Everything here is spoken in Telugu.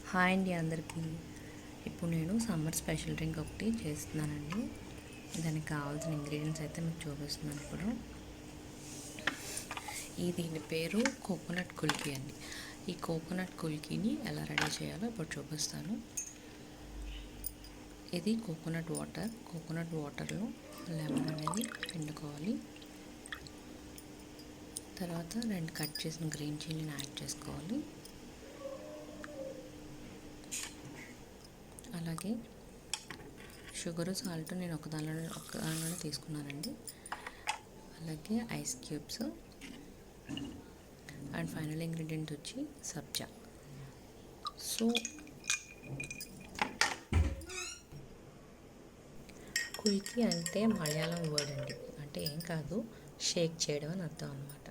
హాయ్ అండి అందరికీ. ఇప్పుడు నేను సమ్మర్ స్పెషల్ డ్రింక్ ఒకటి చేస్తున్నానండి. దానికి కావాల్సిన ఇంగ్రీడియంట్స్ అయితే మీకు చూపిస్తున్నాను ఇప్పుడు. దీని పేరు కోకోనట్ కుల్కీ అండి. ఈ కోకోనట్ కుల్కీని ఎలా రెడీ చేయాలో ఇప్పుడు చూపిస్తాను. ఇది కోకోనట్ వాటర్లో లెమన్ అనేది పిండుకోవాలి. తర్వాత 2 కట్ చేసిన గ్రీన్ చిల్లీని యాడ్ చేసుకోవాలి. అలాగే షుగరు సాల్ట్ నేను ఒకదానిలోనే తీసుకున్నానండి. అలాగే ice cubes and final ingredient వచ్చి సబ్జా. సో కుల్కీ అంటే మలయాళం వర్డ్ అండి. అంటే ఏం కాదు, షేక్ చేయడం అని అర్థం అన్నమాట.